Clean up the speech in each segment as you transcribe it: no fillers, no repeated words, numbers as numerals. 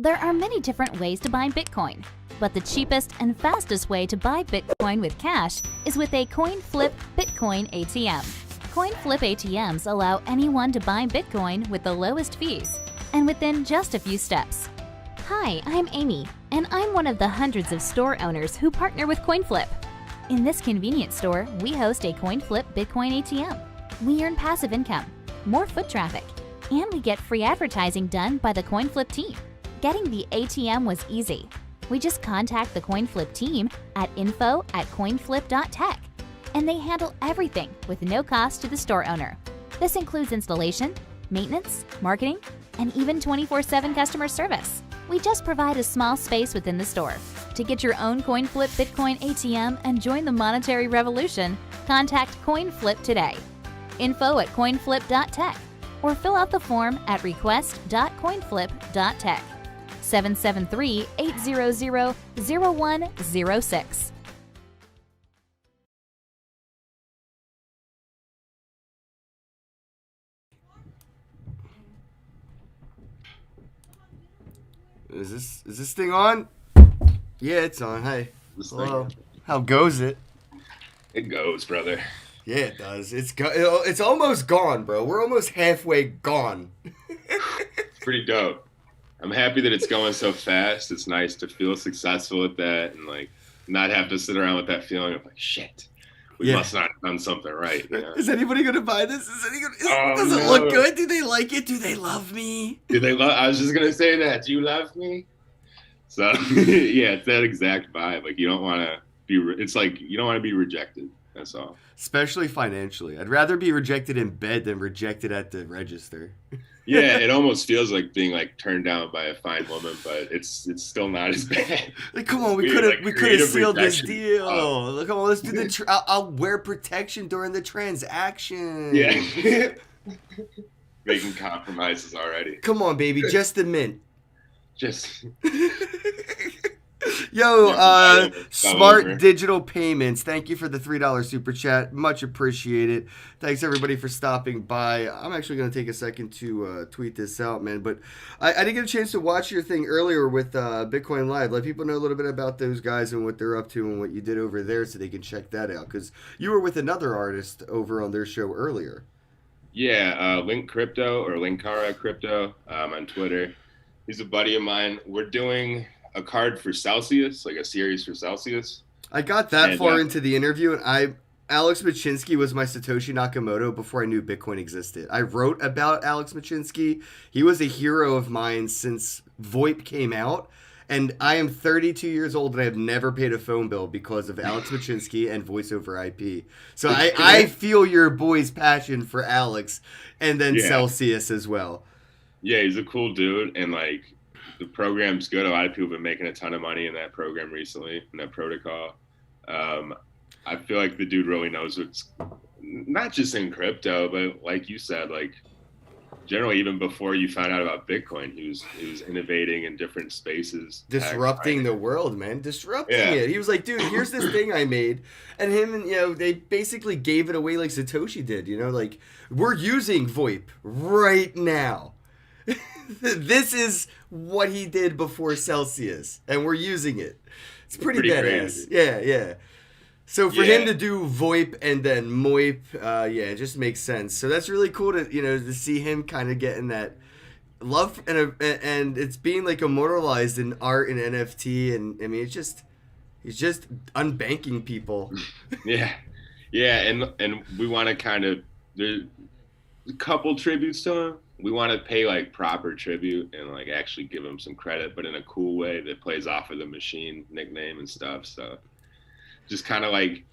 There are many different ways to buy Bitcoin, but the cheapest and fastest way to buy Bitcoin with cash is with a coin flip Bitcoin ATM. Coin flip ATMs allow anyone to buy Bitcoin with the lowest fees and within just a few steps. Hi, I'm Amy, and I'm one of the hundreds of store owners who partner with CoinFlip. In this convenient store, we host a CoinFlip Bitcoin ATM. We earn passive income, more foot traffic, and we get free advertising done by the CoinFlip team. Getting the ATM was easy. We just contact the CoinFlip team at info@coinflip.tech, and they handle everything with no cost to the store owner. This includes installation, maintenance, marketing, and even 24/7 customer service. We just provide a small space within the store. To get your own CoinFlip Bitcoin ATM and join the monetary revolution, contact CoinFlip today. info@coinflip.tech or fill out the form at request.coinflip.tech. 773-800-0106. Is this thing on? Yeah, it's on. Hey. Hello. How goes it? It goes, brother. Yeah, it does. It's almost gone, bro. We're almost halfway gone. It's pretty dope. I'm happy that it's going so fast. It's nice to feel successful at that and like not have to sit around with that feeling of like shit. We must not have done something right. You know? Is anybody gonna buy this? Does it look good? Do they like it? Do they love me? I was just gonna say that. Do you love me? So yeah, it's that exact vibe. Like you don't want to be. It's like you don't want to be rejected. That's all. Especially financially, I'd rather be rejected in bed than rejected at the register. Yeah, it almost feels like being like turned down by a fine woman, but it's still not as bad. Like, come on, we could have sealed this deal. Come on, let's do the. I'll wear protection during the transaction. Yeah, making compromises already. Come on, baby, just a mint. Just. Yo, Smart Digital Payments, thank you for the $3 super chat. Much appreciated. Thanks, everybody, for stopping by. I'm actually going to take a second to tweet this out, man. But I didn't get a chance to watch your thing earlier with Bitcoin Live. Let people know a little bit about those guys and what they're up to and what you did over there so they can check that out. Because you were with another artist over on their show earlier. Yeah, Link Crypto or Linkara Crypto on Twitter. He's a buddy of mine. We're doing a card for Celsius, like a series for Celsius. I got that far into the interview, and Alex Machinsky was my Satoshi Nakamoto before I knew Bitcoin existed. I wrote about Alex Machinsky. He was a hero of mine since VoIP came out, and I am 32 years old, and I have never paid a phone bill because of Alex Machinsky and voice over IP. So I feel your boy's passion for Alex, and then Celsius as well. Yeah, he's a cool dude, and like, the program's good. A lot of people have been making a ton of money in that program recently, in that protocol. I feel like the dude really knows what's not just in crypto, but like you said, like generally even before you found out about Bitcoin, he was innovating in different spaces. Disrupting the world, man. Disrupting it. He was like, dude, here's this thing I made. And him and, they basically gave it away like Satoshi did, like, we're using VoIP right now. This is what he did before Celsius, and we're using it. It's pretty badass. Crazy. Yeah. So for him to do VoIP and then MOIP, it just makes sense. So that's really cool to see him kind of getting that love and it's being like immortalized in art and NFT, and I mean he's just unbanking people. Yeah, and we want to kind of there's a couple tributes to him. We want to pay like proper tribute and like actually give him some credit, but in a cool way that plays off of the machine nickname and stuff. So just kind of like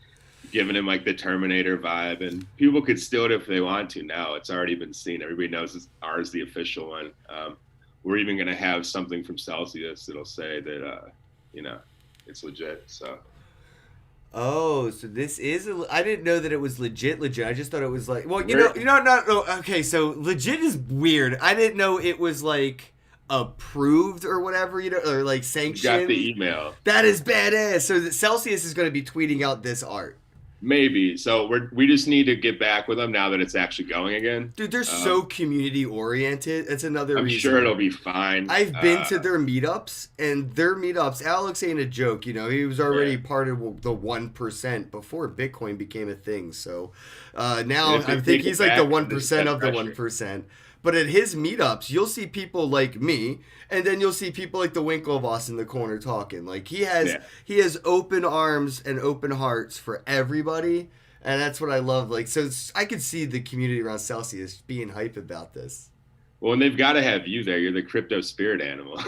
giving him like the Terminator vibe, and people could steal it if they want to now. It's already been seen. Everybody knows ours, the official one. We're even going to have something from Celsius that'll say that, it's legit. So. Oh, so this is I didn't know that it was legit. I just thought it was like, well, okay, so legit is weird. I didn't know it was like approved or whatever, or like sanctioned. Got the email. That is badass. So Celsius is going to be tweeting out this art. Maybe. So we just need to get back with them now that it's actually going again. Dude, they're so community oriented. It's another I'm reason. sure it'll be fine. I've been to their meetups, and their meetups, Alex ain't a joke, you know. He was already part of the 1% before Bitcoin became a thing. So now I think he's like the 1% of the 1%. But at his meetups, you'll see people like me, and then you'll see people like the Winklevoss in the corner talking. Like he has open arms and open hearts for everybody, and that's what I love. Like I could see the community around Celsius being hype about this. Well, and they've got to have you there. You're the crypto spirit animal.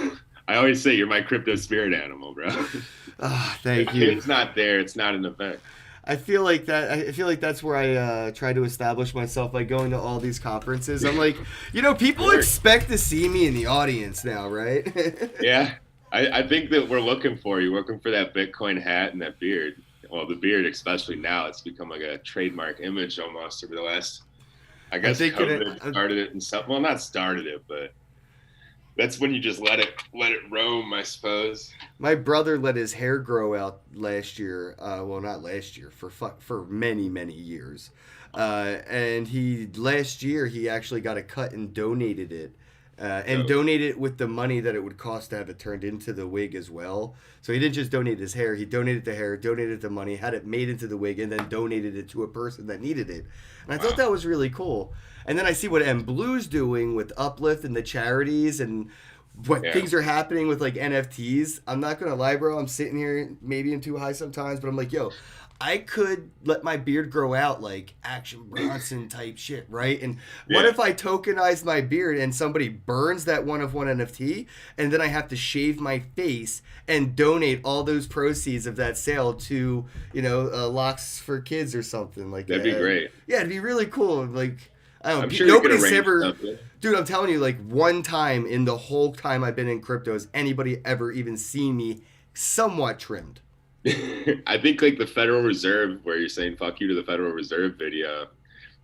I always say you're my crypto spirit animal, bro. Thank you. If it's not there, it's not an event. I feel like that's where I try to establish myself by going to all these conferences. I'm like, you know, people expect to see me in the audience now, right? Yeah. I think that we're looking for you. We're looking for that Bitcoin hat and that beard. Well, the beard, especially now, it's become like a trademark image almost over the last, I guess COVID started it and stuff. Well, not started it, but that's when you just let it roam, I suppose. My brother let his hair grow out last year. Well, not last year, for many, many years. And last year he actually got a cut and donated it. Donated it with the money that it would cost to have it turned into the wig as well. So he didn't just donate his hair. He donated the hair, donated the money, had it made into the wig, and then donated it to a person that needed it. And I thought that was really cool. And then I see what Blue's doing with Uplift and the charities and what things are happening with like NFTs. I'm not going to lie, bro. I'm sitting here maybe in too high sometimes, but I'm like, yo, I could let my beard grow out like Action Bronson type shit, right? And what if I tokenize my beard and somebody burns that one of one NFT and then I have to shave my face and donate all those proceeds of that sale to, you know, Locks for Kids or something like that? That'd be great. Yeah, it'd be really cool. Like, I don't know. I'm sure Nobody's ever... something. Dude, I'm telling you, like, one time in the whole time I've been in crypto has anybody ever even seen me somewhat trimmed. I think like the Federal Reserve, where you're saying fuck you to the Federal Reserve video,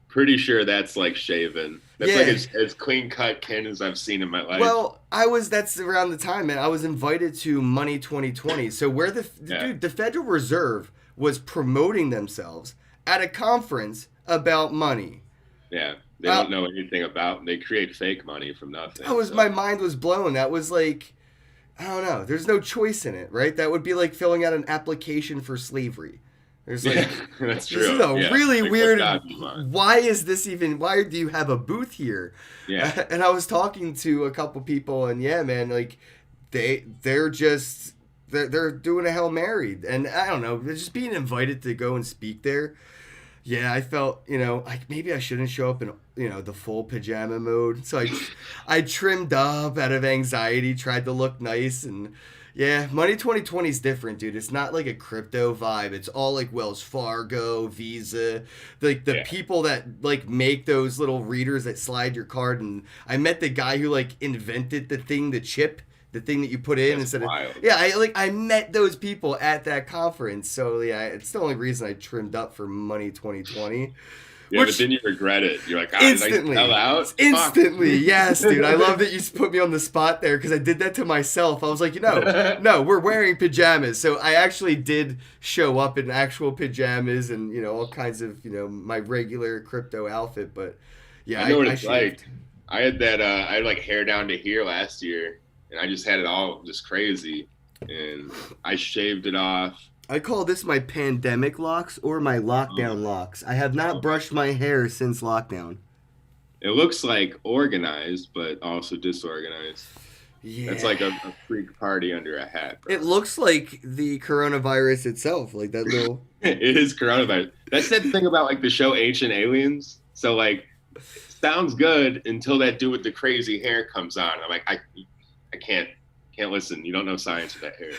pretty sure that's like shaven. That's like as clean cut kin as I've seen in my life. Well, that's around the time, man. I was invited to Money 2020. So where dude, the Federal Reserve was promoting themselves at a conference about money. Yeah. They don't know anything about, they create fake money from nothing. My mind was blown. That was like, I don't know. There's no choice in it, right? That would be like filling out an application for slavery. There's like, that's true. This is a really weird. Why do you have a booth here? Yeah. And I was talking to a couple people, and yeah, man, like they're doing a Hail Mary, and I don't know, they're just being invited to go and speak there. Yeah, I felt, you know, like maybe I shouldn't show up in, you know, the full pajama mode. So I trimmed up out of anxiety, tried to look nice. And yeah, Money 2020 is different, dude. It's not like a crypto vibe. It's all like Wells Fargo, Visa, like the people that like make those little readers that slide your card. And I met the guy who like invented the chip. The thing that you put in instead of I met those people at that conference. So yeah, it's the only reason I trimmed up for Money 2020. Yeah, but then you regret it. You're like, instantly, did I sell out? Instantly, yes, dude. I love that you put me on the spot there because I did that to myself. I was like, no, we're wearing pajamas. So I actually did show up in actual pajamas and, you know, all kinds of, you know, my regular crypto outfit. But yeah, I know what it's like. I had that. I had like hair down to here last year. And I just had it all just crazy, and I shaved it off. I call this my pandemic locks or my lockdown locks. I have not brushed my hair since lockdown. It looks like organized, but also disorganized. Yeah. It's like a freak party under a hat, bro. It looks like the coronavirus itself, like that little... It is coronavirus. That's the thing about like the show Ancient Aliens. So like, sounds good until that dude with the crazy hair comes on. I'm like, I can't listen. You don't know science with that hair.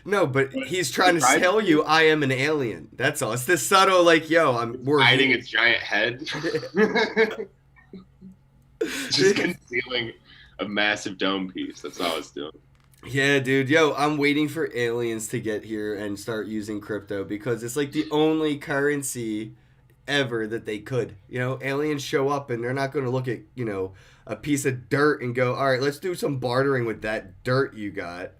No, but he's trying to tell you I am an alien. That's all. It's this subtle, like, we're hiding its giant head. Just concealing a massive dome piece. That's all it's doing. Yeah, dude. I'm waiting for aliens to get here and start using crypto because it's like the only currency ever that they could. You know, aliens show up and they're not going to look at, you know, a piece of dirt and go, all right, let's do some bartering with that dirt you got.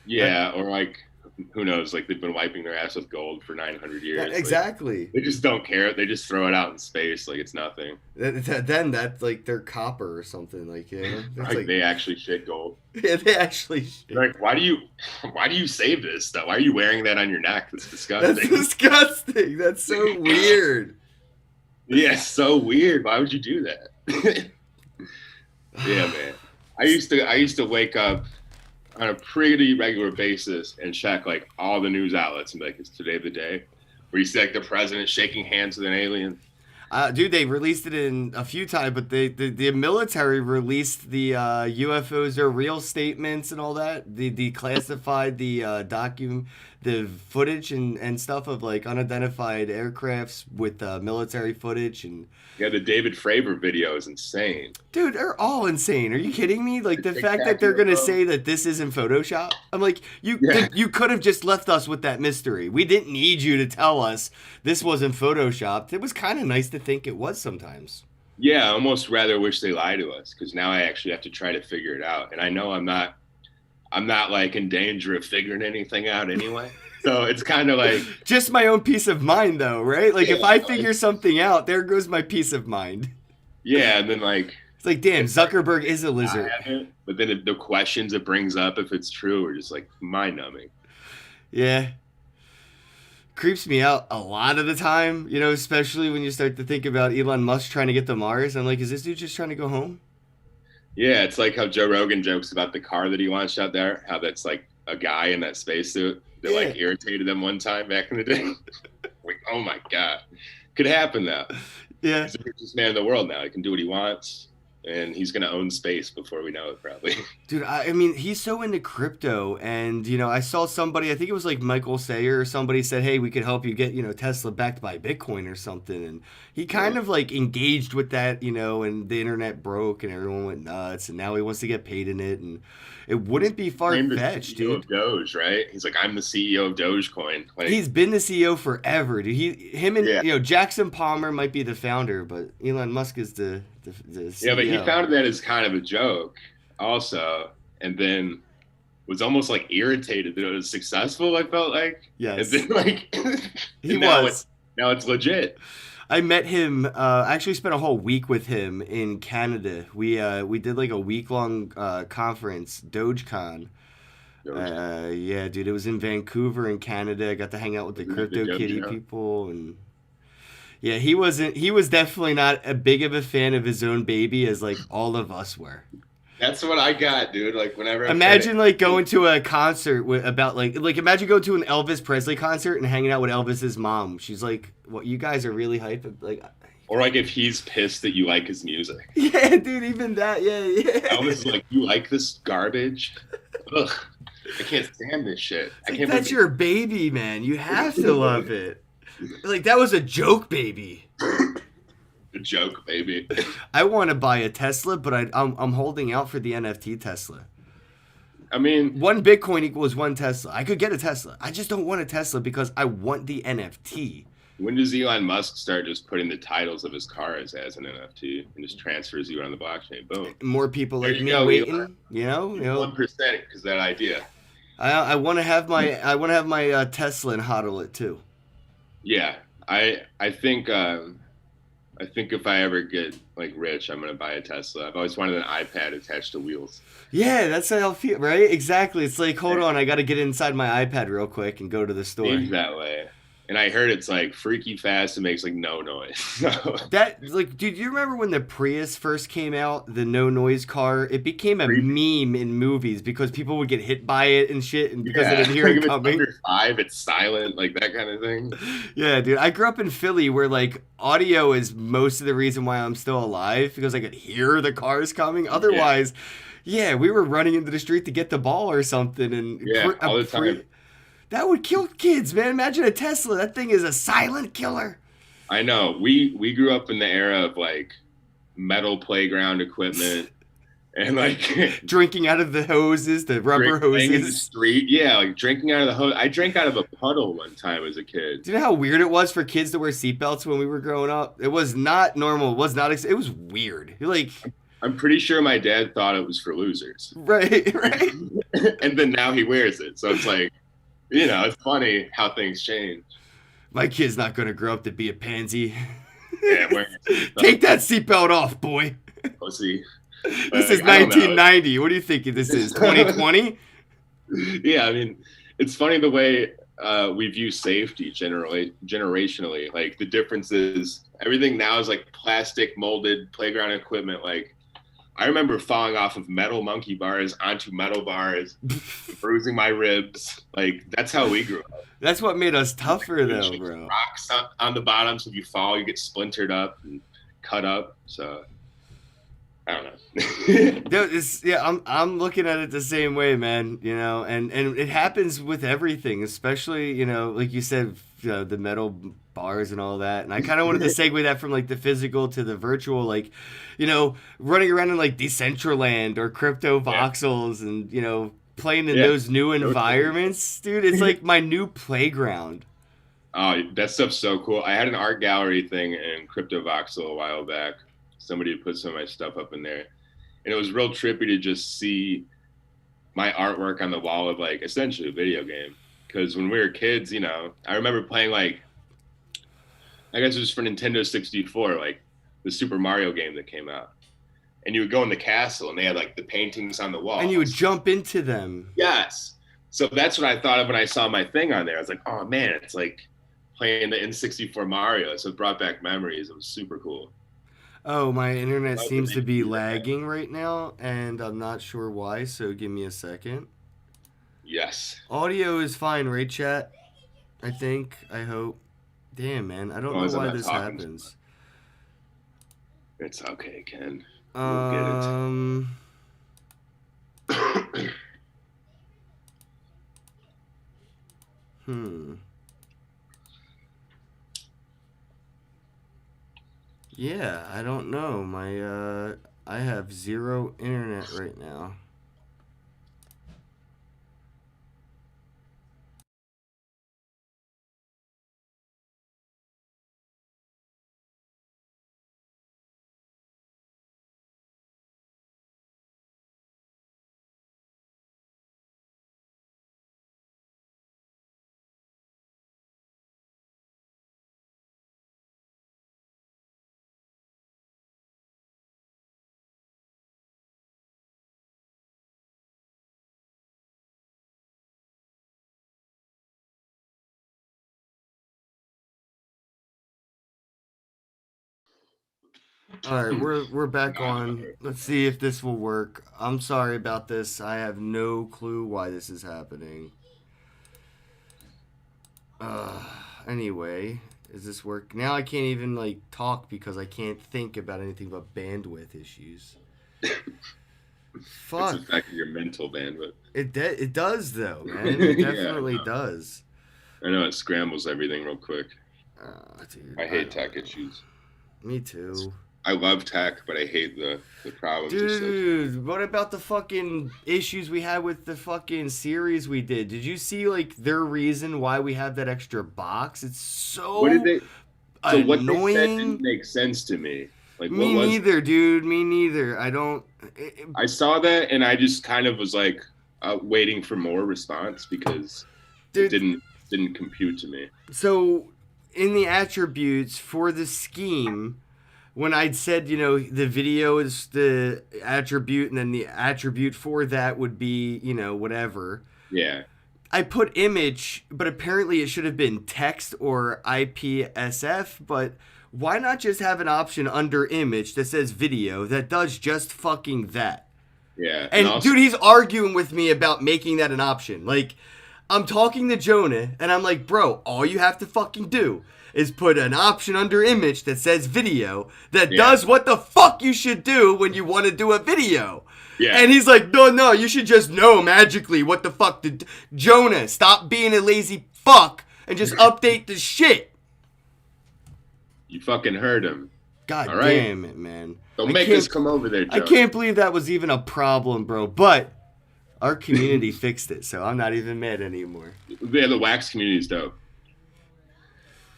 Yeah, or like who knows? Like they've been wiping their ass with gold for 900 years. Exactly. Like, they just don't care. They just throw it out in space like it's nothing. Then that's like their copper or something. Like, you know, like they actually shit gold. Yeah, they actually shit. Like, why do you save this stuff? Why are you wearing that on your neck? That's disgusting. That's disgusting. That's so weird. Yeah, so weird. Why would you do that? Yeah, man. I used to wake up on a pretty regular basis and check like all the news outlets and be like, is today the day? Where you see like the president shaking hands with an alien. Dude, they released it in a few times, but the military released the UFOs are real statements and all that. They declassified the footage and stuff of like unidentified aircrafts with military footage. And yeah, the David Fravor video is insane. Dude, they're all insane. Are you kidding me? Like the fact that they're gonna say that this isn't Photoshop. I'm like, you could have just left us with that mystery. We didn't need you to tell us this wasn't Photoshopped. It was kind of nice to think it was sometimes. Yeah, I almost rather wish they lied to us because now I actually have to try to figure it out. And I know I'm not like in danger of figuring anything out anyway. So it's kind of like just my own peace of mind though, right? Like if I figure something out, there goes my peace of mind. Yeah, and then like it's like, damn, Zuckerberg is a lizard. But then the questions it brings up, if it's true, are just like mind numbing. Yeah. Creeps me out a lot of the time, you know, especially when you start to think about Elon Musk trying to get to Mars. I'm like, is this dude just trying to go home? Yeah, it's like how Joe Rogan jokes about the car that he launched out there, how that's like a guy in that spacesuit that like irritated him one time back in the day. Like, oh my God. Could happen now. Yeah. He's the richest man in the world now. He can do what he wants. And he's going to own space before we know it, probably. Dude, I mean, he's so into crypto. And, you know, I saw somebody, I think it was like Michael Sayer or somebody said, hey, we could help you get, you know, Tesla backed by Bitcoin or something. And he kind of like engaged with that, you know, and the internet broke and everyone went nuts. And now he wants to get paid in it. And it wouldn't be far-fetched, dude. Of Doge, right? He's like, I'm the CEO of Dogecoin. Like, he's been the CEO forever, dude. Him and, you know, Jackson Palmer might be the founder, but Elon Musk is the CEO. Yeah, but he founded that as kind of a joke also, and then was almost like irritated that it was successful, I felt like. Yes. And then like he now was. Now it's legit. I met him. I actually spent a whole week with him in Canada. We did like a week-long conference, DogeCon. Yeah, dude, it was in Vancouver in Canada. I got to hang out with the Crypto Kitty people, and yeah, he was definitely not as big of a fan of his own baby as like all of us were. That's what I got, dude. Like whenever imagine like going to a concert about like imagine going to an Elvis Presley concert and hanging out with Elvis's mom. She's like, "What, you guys are really hype?" Like, or like if he's pissed that you like his music. Yeah, dude, even that. Yeah. Elvis is like, "You like this garbage? Ugh, I can't stand this shit." Like, that's your baby, man. You have to love it. Like that was a joke, baby. A joke, baby. I want to buy a Tesla, but I'm holding out for the NFT Tesla. I mean, 1 Bitcoin equals 1 Tesla. I could get a Tesla. I just don't want a Tesla because I want the NFT. When does Elon Musk start just putting the titles of his cars as an NFT and just transfers you on the blockchain? Boom. More people like me waiting. You know, 1% because that idea. I want to have my Tesla and hodl it too. Yeah, I think if I ever get like rich, I'm gonna buy a Tesla. I've always wanted an iPad attached to wheels. Yeah, that's how I feel, right? Exactly. It's like, hold on, I got to get inside my iPad real quick and go to the store. Seems that way. And I heard it's like freaky fast and makes like no noise. That like, dude, you remember when the Prius first came out, the no noise car? It became a meme in movies because people would get hit by it and shit, and because they didn't hear it coming. Under 5, it's silent, like that kind of thing. Yeah, dude. I grew up in Philly, where like audio is most of the reason why I'm still alive, because I could hear the cars coming. Otherwise, yeah, we were running into the street to get the ball or something, and all the time. That would kill kids, man. Imagine a Tesla. That thing is a silent killer. I know. We grew up in the era of like metal playground equipment and like drinking out of the hoses, the rubber hoses. In the street. Yeah, like drinking out of the hose. I drank out of a puddle one time as a kid. Do you know how weird it was for kids to wear seatbelts when we were growing up? It was not normal. It was not. It was weird. Like, I'm pretty sure my dad thought it was for losers. Right. And then now he wears it. So it's like, You know, it's funny how things change. My kid's not going to grow up to be a pansy. Yeah, take that seatbelt off, boy. Pussy. This is 1990. What do you think this is? 2020? Yeah, I mean, it's funny the way we view safety generationally. Like the difference is everything now is like plastic molded playground equipment. Like I remember falling off of metal monkey bars onto metal bars, bruising my ribs. Like that's how we grew up. That's what made us tougher, though, bro. Rocks on the bottom, so if you fall, you get splintered up and cut up. So I don't know. I'm looking at it the same way, man. You know, and it happens with everything, especially, you know, like you said, the metal bars and all that. And I kind of wanted to segue that from like the physical to the virtual, like, you know, running around in like Decentraland or crypto voxels and, you know, playing in those new environments, dude. It's like my new playground. Oh, that stuff's so cool. I had an art gallery thing in Crypto Voxel a while back. Somebody put some of my stuff up in there. And it was real trippy to just see my artwork on the wall of like essentially a video game. Because when we were kids, you know, I remember playing like, I guess it was for Nintendo 64, like the Super Mario game that came out. And you would go in the castle and they had like the paintings on the wall. And you would jump into them. Yes. So that's what I thought of when I saw my thing on there. I was like, oh man, it's like playing the N64 Mario. So it brought back memories. It was super cool. Oh, my internet seems to be lagging right now, and I'm not sure why, so give me a second. Yes. Audio is fine, right, chat? I think. I hope. Damn, man. I don't know why this happens. It's okay, Ken. We'll get it. Yeah, I don't know. My I have zero internet right now. All right, we're back on. Let's see if this will work. I'm sorry about this. I have no clue why this is happening. Anyway, is this work? Now I can't even like talk because I can't think about anything but bandwidth issues. Fuck. It's affecting your mental bandwidth. It does though, man. It definitely does. I know it scrambles everything real quick. Dude, I hate tech issues. Me too. I love tech, but I hate the problems. Dude, what about the fucking issues we had with the fucking series we did? Did you see like their reason why we have that extra box? It's so annoying. What they said didn't make sense to me. Like, me neither, dude. Me neither. I don't. I saw that and I just kind of was like waiting for more response because it didn't compute to me. So in the attributes for the scheme, when I'd said, you know, the video is the attribute and then the attribute for that would be, you know, whatever. Yeah. I put image, but apparently it should have been text or IPSF, but why not just have an option under image that says video that does just fucking that? Yeah. And also, dude, he's arguing with me about making that an option. Like, I'm talking to Jonah and I'm like, bro, all you have to fucking do is put an option under image that says video that does what the fuck you should do when you want to do a video. Yeah. And he's like, no, you should just know magically what the fuck to Jonah, stop being a lazy fuck and just update the shit. You fucking heard him. God damn it, man. Don't make us come over there, Jonah. I can't believe that was even a problem, bro. But our community fixed it, so I'm not even mad anymore. Yeah, the wax community is dope.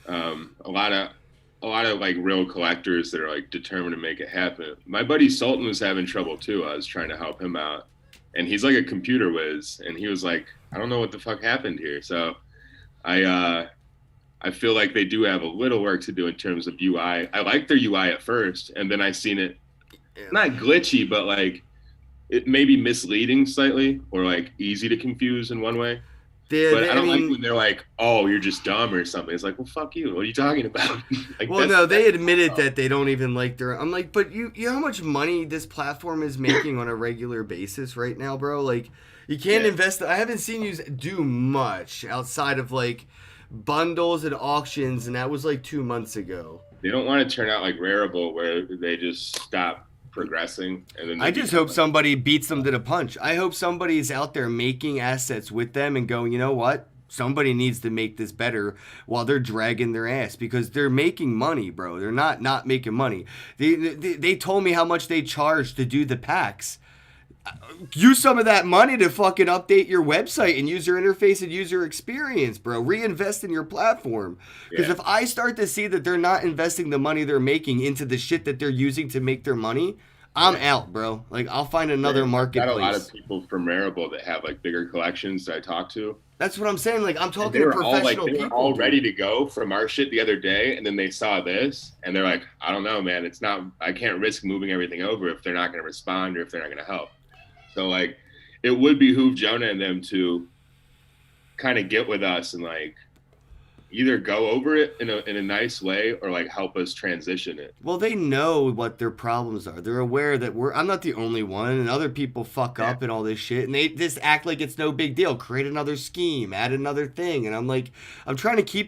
A lot of like real collectors that are like determined to make it happen. My buddy Sultan was having trouble too. I was trying to help him out, and he's like a computer whiz, and he was like, I don't know what the fuck happened here. So I feel like they do have a little work to do in terms of UI. I liked their UI at first, and then I seen it not glitchy, but like it may be misleading slightly, or like easy to confuse in one way. But I don't like when they're like, "Oh, you're just dumb" or something. It's like, well, fuck you. What are you talking about? Like, well, no, they admitted that they don't even like their. I'm like, but you know how much money this platform is making on a regular basis right now, bro? Like, you can't invest. I haven't seen you do much outside of like bundles and auctions, and that was like 2 months ago. They don't want to turn out like Rarible, where they just stop progressing, and then I just hope somebody beats them to the punch. I hope somebody's out there making assets with them and going, you know what? Somebody needs to make this better while they're dragging their ass, because they're making money, bro. They're not making money. They told me how much they charge to do the packs. Use some of that money to fucking update your website and user interface and user experience, bro. Reinvest in your platform. Because if I start to see that they're not investing the money they're making into the shit that they're using to make their money, I'm out, bro. Like, I'll find another marketplace. Got a lot of people from Rarible that have like bigger collections that I talk to. That's what I'm saying. Like, I'm talking to professional people. They were all ready to go from our shit the other day, and then they saw this, and they're like, I don't know, man. It's not. I can't risk moving everything over if they're not going to respond or if they're not going to help. So, like, it would behoove Jonah and them to kind of get with us and, like, either go over it in a nice way or, like, help us transition it. Well, they know what their problems are. They're aware that I'm not the only one, and other people fuck up and all this shit, and they just act like it's no big deal. Create another scheme, add another thing, and I'm like, I'm trying to keep